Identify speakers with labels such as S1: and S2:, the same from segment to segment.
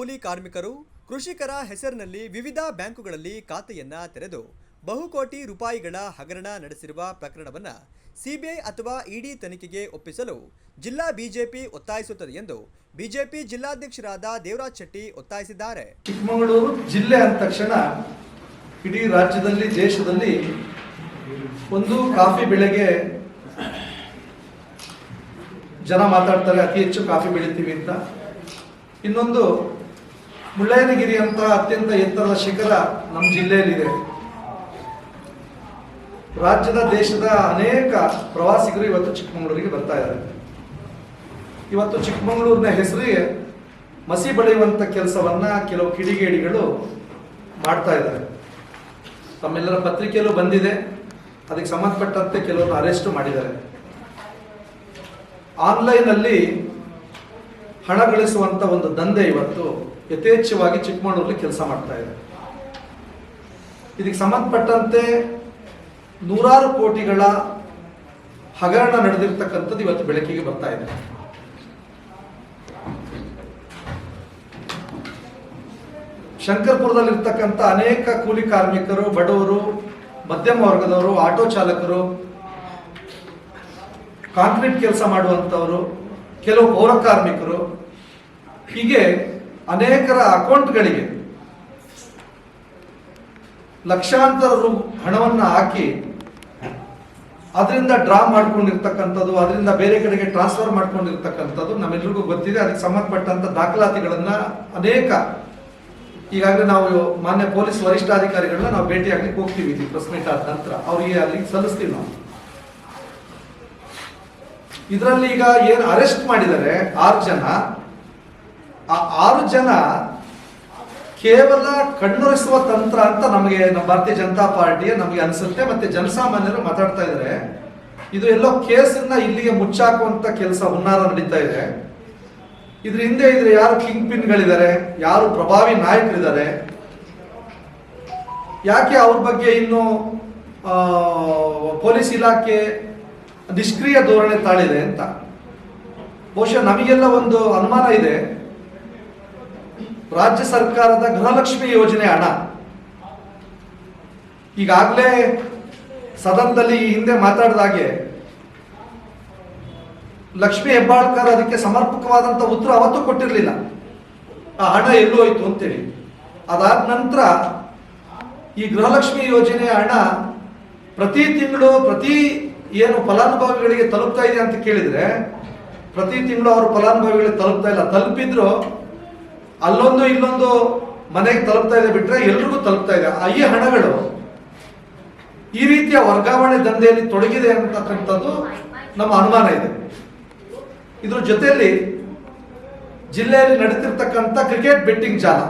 S1: ಕೂಲಿ ಕಾರ್ಮಿಕರು, ಕೃಷಿಕರ ಹೆಸರಿನಲ್ಲಿ ವಿವಿಧ ಬ್ಯಾಂಕುಗಳಲ್ಲಿ ಖಾತೆಯನ್ನ ತೆರೆದು ಬಹುಕೋಟಿ ರೂಪಾಯಿಗಳ ಹಗರಣ ನಡೆಸಿರುವ ಪ್ರಕರಣವನ್ನು ಸಿಬಿಐ ಅಥವಾ ಇಡಿ ತನಿಖೆಗೆ ಒಪ್ಪಿಸಲು ಜಿಲ್ಲಾ ಬಿಜೆಪಿ ಒತ್ತಾಯಿಸುತ್ತದೆ ಎಂದು ಬಿಜೆಪಿ ಜಿಲ್ಲಾಧ್ಯಕ್ಷರಾದ ದೇವರಾಜ್ ಶೆಟ್ಟಿ ಒತ್ತಾಯಿಸಿದ್ದಾರೆ.
S2: ಚಿಕ್ಕಮಗಳೂರು ಜಿಲ್ಲೆ ಅಂದ ತಕ್ಷಣ ಇಡೀ ರಾಜ್ಯದಲ್ಲಿ, ದೇಶದಲ್ಲಿ ಒಂದು ಕಾಫಿ ಬೆಳೆಗೆ ಜನ ಮಾತಾಡ್ತಾರೆ, ಅತಿ ಹೆಚ್ಚು ಕಾಫಿ ಬೆಳಿತೀವಿ ಅಂತ. ಇನ್ನೊಂದು ಮುಳ್ಳಯ್ಯನಗಿರಿ ಅಂತ ಅತ್ಯಂತ ಎತ್ತರದ ಶಿಖರ ನಮ್ಮ ಜಿಲ್ಲೆಯಲ್ಲಿದೆ. ರಾಜ್ಯದ, ದೇಶದ ಅನೇಕ ಪ್ರವಾಸಿಗರು ಇವತ್ತು ಚಿಕ್ಕಮಗಳೂರಿಗೆ ಬರ್ತಾ ಇದ್ದಾರೆ. ಇವತ್ತು ಚಿಕ್ಕಮಗಳೂರಿನ ಹೆಸರಿಗೆ ಮಸಿ ಬಳಿಯುವಂಥ ಕೆಲಸವನ್ನ ಕೆಲವು ಕಿಡಿಗೇಡಿಗಳು ಮಾಡ್ತಾ ಇದ್ದಾರೆ. ತಮ್ಮೆಲ್ಲರ ಪತ್ರಿಕೆಯಲ್ಲೂ ಬಂದಿದೆ. ಅದಕ್ಕೆ ಸಂಬಂಧಪಟ್ಟಂತೆ ಕೆಲವರು ಅರೆಸ್ಟ್ ಮಾಡಿದ್ದಾರೆ. ಆನ್ಲೈನಲ್ಲಿ ಹಣ ಗಳಿಸುವಂತ ಒಂದು ದಂಧೆ ಇವತ್ತು ಯಥೇಚ್ಛವಾಗಿ ಚಿಕ್ಕಮಗಳೂರಲ್ಲಿ ಕೆಲಸ ಮಾಡ್ತಾ ಇದೆ. ಇದಕ್ಕೆ ಸಂಬಂಧಪಟ್ಟಂತೆ ನೂರಾರು ಕೋಟಿಗಳ ಹಗರಣ ನಡೆದಿರ್ತಕ್ಕಂಥದ್ದು ಇವತ್ತು ಬೆಳಕಿಗೆ ಬರ್ತಾ ಇದೆ. ಶಂಕರ್ಪುರದಲ್ಲಿರ್ತಕ್ಕಂಥ ಅನೇಕ ಕೂಲಿ ಕಾರ್ಮಿಕರು, ಬಡವರು, ಮಧ್ಯಮ ವರ್ಗದವರು, ಆಟೋ ಚಾಲಕರು, ಕಾಂಕ್ರೀಟ್ ಕೆಲಸ ಮಾಡುವಂಥವರು, ಕೆಲವು ಪೌರ ಕಾರ್ಮಿಕರು, ಹೀಗೆ ಅನೇಕರ ಅಕೌಂಟ್ಗಳಿಗೆ ಲಕ್ಷಾಂತರ ಹಣವನ್ನು ಹಾಕಿ ಅದರಿಂದ ಡ್ರಾ ಮಾಡ್ಕೊಂಡಿರ್ತಕ್ಕಂಥದ್ದು, ಅದರಿಂದ ಬೇರೆ ಕಡೆಗೆ ಟ್ರಾನ್ಸ್ಫರ್ ಮಾಡ್ಕೊಂಡಿರ್ತಕ್ಕಂಥದ್ದು ನಮ್ಮೆಲ್ಲರಿಗೂ ಗೊತ್ತಿದೆ. ಅದಕ್ಕೆ ಸಂಬಂಧಪಟ್ಟಂತ ದಾಖಲಾತಿಗಳನ್ನ ಅನೇಕ ಈಗಾಗಲೇ ನಾವು ಮಾನ್ಯ ಪೊಲೀಸ್ ವರಿಷ್ಠಾಧಿಕಾರಿಗಳನ್ನ ನಾವು ಭೇಟಿಯಾಗ್ಲಿಕ್ಕೆ ಹೋಗ್ತೀವಿ. ಪ್ರೆಸ್ ಮೀಟ್ ಆದ ನಂತರ ಅವರಿಗೆ ಅಲ್ಲಿಗೆ ಸಲ್ಲಿಸ್ತೀವಿ ನಾವು. ಇದರಲ್ಲಿ ಈಗ ಏನು ಅರೆಸ್ಟ್ ಮಾಡಿದ್ದಾರೆ 6 ಜನ, ಆ 6 ಜನ ಕೇವಲ ಕಣ್ಣೊರೆಸುವ ತಂತ್ರ ಅಂತ ನಮಗೆ, ನಮ್ಮ ಭಾರತೀಯ ಜನತಾ ಪಾರ್ಟಿಯ ನಮಗೆ ಅನಿಸುತ್ತೆ. ಮತ್ತೆ ಜನಸಾಮಾನ್ಯರು ಮಾತಾಡ್ತಾ ಇದ್ದಾರೆ, ಇದು ಎಲ್ಲೋ ಕೇಸನ್ನ ಇಲ್ಲಿಗೆ ಮುಚ್ಚಾಕುವಂತ ಕೆಲಸ ಹುನ್ನಾರ ನಡೀತಾ ಇದೆ. ಇದ್ರ ಹಿಂದೆ ಇದ್ರೆ ಯಾರು ಕಿಂಗ್ ಪಿನ್ಗಳಿದ್ದಾರೆ, ಯಾರು ಪ್ರಭಾವಿ ನಾಯಕರಿದ್ದಾರೆ, ಯಾಕೆ ಅವ್ರ ಬಗ್ಗೆ ಇನ್ನು ಪೊಲೀಸ್ ಇಲಾಖೆ ನಿಷ್ಕ್ರಿಯ ಧೋರಣೆ ತಾಳಿದೆ ಅಂತ ಬಹುಶಃ ನಮಗೆಲ್ಲ ಒಂದು ಅನುಮಾನ ಇದೆ. ರಾಜ್ಯ ಸರ್ಕಾರದ ಗೃಹಲಕ್ಷ್ಮಿ ಯೋಜನೆ ಹಣ ಈಗಾಗಲೇ ಸದನದಲ್ಲಿ ಈ ಹಿಂದೆ ಮಾತಾಡಿದ ಹಾಗೆ ಲಕ್ಷ್ಮೀ ಹೆಬ್ಬಾಳ್ಕರ್ ಅದಕ್ಕೆ ಸಮರ್ಪಕವಾದಂತ ಉತ್ತರ ಅವತ್ತು ಕೊಟ್ಟಿರಲಿಲ್ಲ, ಆ ಹಣ ಎಲ್ಲೋಯ್ತು ಅಂತೇಳಿ. ಅದಾದ ನಂತರ ಈ ಗೃಹಲಕ್ಷ್ಮಿ ಯೋಜನೆಯ ಹಣ ಪ್ರತಿ ತಿಂಗಳು ಏನು ಫಲಾನುಭವಿಗಳಿಗೆ ತಲುಪ್ತಾ ಇದೆ ಅಂತ ಕೇಳಿದ್ರೆ, ಪ್ರತಿ ತಿಂಗಳು ಅವರು ಫಲಾನುಭವಿಗಳಿಗೆ ತಲುಪ್ತಾ ಇಲ್ಲ. ತಲುಪಿದ್ರು ಅಲ್ಲೊಂದು ಇಲ್ಲೊಂದು ಮನೆಗೆ ತಲುಪ್ತಾ ಇದೆ ಬಿಟ್ರೆ ಎಲ್ರಿಗೂ ತಲುಪ್ತಾ ಇದೆ. ಈ ಹಣಗಳು ಈ ರೀತಿಯ ವರ್ಗಾವಣೆ ದಂಧೆಯಲ್ಲಿ ತೊಡಗಿದೆ ಅಂತಕ್ಕಂಥದ್ದು ನಮ್ಮ ಅನುಮಾನ ಇದೆ. ಇದ್ರ ಜೊತೆಯಲ್ಲಿ ಜಿಲ್ಲೆಯಲ್ಲಿ ನಡೀತಿರ್ತಕ್ಕಂಥ ಕ್ರಿಕೆಟ್ ಬೆಟ್ಟಿಂಗ್ ಜಾಲ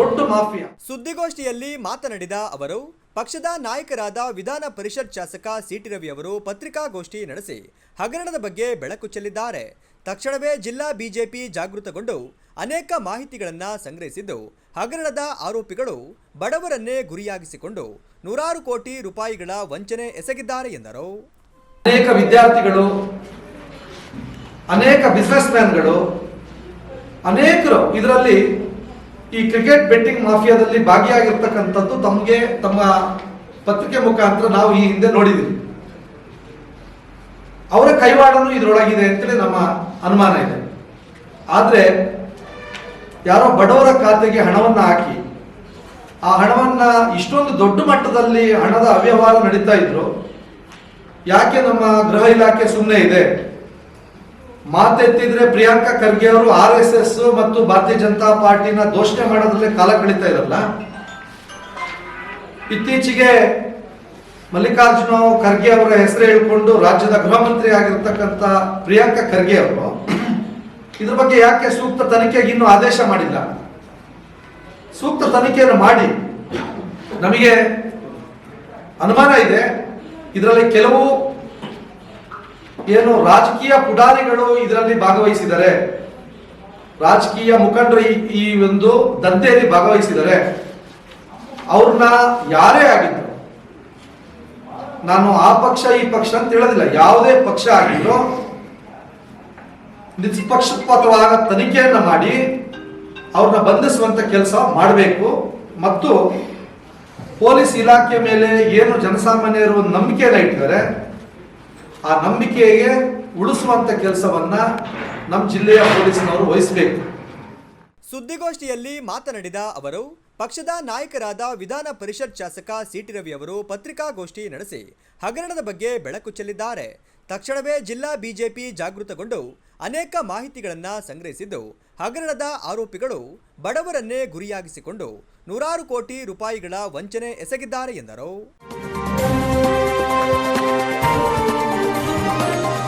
S2: ದೊಡ್ಡ ಮಾಫಿಯಾ.
S1: ಸುದ್ದಿಗೋಷ್ಠಿಯಲ್ಲಿ ಮಾತನಾಡಿದ ಅವರು, ಪಕ್ಷದ ನಾಯಕರಾದ ವಿಧಾನ ಪರಿಷತ್ ಶಾಸಕ ಸಿಟಿ ರವಿ ಅವರು ಪತ್ರಿಕಾಗೋಷ್ಠಿ ನಡೆಸಿ ಹಗರಣದ ಬಗ್ಗೆ ಬೆಳಕು ಚೆಲ್ಲಿದ್ದಾರೆ. ತಕ್ಷಣವೇ ಜಿಲ್ಲಾ ಬಿಜೆಪಿ ಜಾಗೃತಗೊಂಡು ಅನೇಕ ಮಾಹಿತಿಗಳನ್ನು ಸಂಗ್ರಹಿಸಿದ್ದು, ಹಗರಣದ ಆರೋಪಿಗಳು ಬಡವರನ್ನೇ ಗುರಿಯಾಗಿಸಿಕೊಂಡು ನೂರಾರು ಕೋಟಿ ರೂಪಾಯಿಗಳ ವಂಚನೆ ಎಸಗಿದ್ದಾರೆ ಎಂದರು.
S2: ಅನೇಕ ವಿದ್ಯಾರ್ಥಿಗಳು, ಅನೇಕ ಬಿಸಿನೆಸ್ ಮ್ಯಾನ್ಗಳು, ಅನೇಕರು ಇದರಲ್ಲಿ ಈ ಕ್ರಿಕೆಟ್ ಬೆಟ್ಟಿಂಗ್ ಮಾಫಿಯಾದಲ್ಲಿ ಭಾಗಿಯಾಗಿರ್ತಕ್ಕಂಥದ್ದು ತಮಗೆ ತಮ್ಮ ಪತ್ರಿಕೆ ಮುಖಾಂತರ ನಾವು ಈ ಹಿಂದೆ ನೋಡಿದ್ದೀವಿ. ಅವರ ಕೈವಾಡನು ಇದರೊಳಗಿದೆ ಅಂತೇಳಿ ನಮ್ಮ ಅನುಮಾನ ಇದೆ. ಆದ್ರೆ ಯಾರೋ ಬಡವರ ಖಾತೆಗೆ ಹಣವನ್ನ ಹಾಕಿ ಆ ಹಣವನ್ನ ಇಷ್ಟೊಂದು ದೊಡ್ಡ ಮಟ್ಟದಲ್ಲಿ ಹಣದ ಅವ್ಯವಹಾರ ನಡೀತಾ ಇದ್ರು, ಯಾಕೆ ನಮ್ಮ ಗೃಹ ಇಲಾಖೆ ಸುಮ್ಮನೆ ಇದೆ? ಮಾತೆತ್ತಿದ್ರೆ ಪ್ರಿಯಾಂಕಾ ಖರ್ಗೆ ಅವರು RSS ಮತ್ತು ಭಾರತೀಯ ಜನತಾ ಪಾರ್ಟಿನ ದೋಷಣೆ ಮಾಡೋದ್ರಲ್ಲೇ ಕಾಲ ಕಳೀತಾ ಇರಲ್ಲ. ಇತ್ತೀಚೆಗೆ ಮಲ್ಲಿಕಾರ್ಜುನ ಖರ್ಗೆ ಅವರ ಹೆಸರು ಹೇಳಿಕೊಂಡು ರಾಜ್ಯದ ಗೃಹ ಮಂತ್ರಿ ಆಗಿರ್ತಕ್ಕಂಥ ಪ್ರಿಯಾಂಕಾ ಖರ್ಗೆ ಅವರು ಇದ್ರ ಬಗ್ಗೆ ಯಾಕೆ ಸೂಕ್ತ ತನಿಖೆಗೆ ಇನ್ನೂ ಆದೇಶ ಮಾಡಿಲ್ಲ? ಸೂಕ್ತ ತನಿಖೆಯನ್ನು ಮಾಡಿ. ನಮಗೆ ಅನುಮಾನ ಇದೆ ಇದರಲ್ಲಿ ಕೆಲವು ಏನು ರಾಜಕೀಯ ಪುಡಾರಿಗಳು ಇದರಲ್ಲಿ ಭಾಗವಹಿಸಿದ್ದಾರೆ, ರಾಜಕೀಯ ಮುಖಂಡರು ಈ ಒಂದು ದಂಧೆಯಲ್ಲಿ ಭಾಗವಹಿಸಿದ್ದಾರೆ. ಅವ್ರನ್ನ ಯಾರೇ ಆಗಿದ್ರು, ನಾನು ಆ ಪಕ್ಷ ಈ ಪಕ್ಷ ಅಂತ ಹೇಳೋದಿಲ್ಲ, ಯಾವುದೇ ಪಕ್ಷ ಆಗಿದ್ರು ನಿಷ್ಪಕ್ಷಪಾತವಾದ ತನಿಖೆಯನ್ನ ಮಾಡಿ ಅವ್ರನ್ನ ಬಂಧಿಸುವಂತ ಕೆಲಸ ಮಾಡಬೇಕು ಮತ್ತು ಪೊಲೀಸ್ ಇಲಾಖೆ ಮೇಲೆ ಏನು ಜನಸಾಮಾನ್ಯರು ಒಂದು ನಂಬಿಕೆಯನ್ನು ಇಟ್ಟಿದ್ದಾರೆ ಆ ನಂಬಿಕೆಗೆ ಉಳಿಸುವಂತ ಕೆಲಸವನ್ನ ನಮ್ಮ ಜಿಲ್ಲೆಯ ಪೊಲೀಸ್ನವರು ವಹಿಸಬೇಕು.
S1: ಸುದ್ದಿಗೋಷ್ಠಿಯಲ್ಲಿ ಮಾತನಾಡಿದ ಅವರು ಪಕ್ಷದ ನಾಯಕರಾದ ವಿಧಾನ ಪರಿಷತ್ ಶಾಸಕ ಸಿಟಿ ರವಿ ಅವರು ಪತ್ರಿಕಾಗೋಷ್ಠಿ ನಡೆಸಿ ಹಗರಣದ ಬಗ್ಗೆ ಬೆಳಕು ಚೆಲ್ಲಿದ್ದಾರೆ. ತಕ್ಷಣವೇ ಜಿಲ್ಲಾ ಬಿಜೆಪಿ ಜಾಗೃತಗೊಂಡು ಅನೇಕ ಮಾಹಿತಿಗಳನ್ನು ಸಂಗ್ರಹಿಸಿದ್ದು ಹಗರಣದ ಆರೋಪಿಗಳು ಬಡವರನ್ನೇ ಗುರಿಯಾಗಿಸಿಕೊಂಡು ನೂರಾರು ಕೋಟಿ ರೂಪಾಯಿಗಳ ವಂಚನೆ ಎಸಗಿದ್ದಾರೆ ಎಂದರು.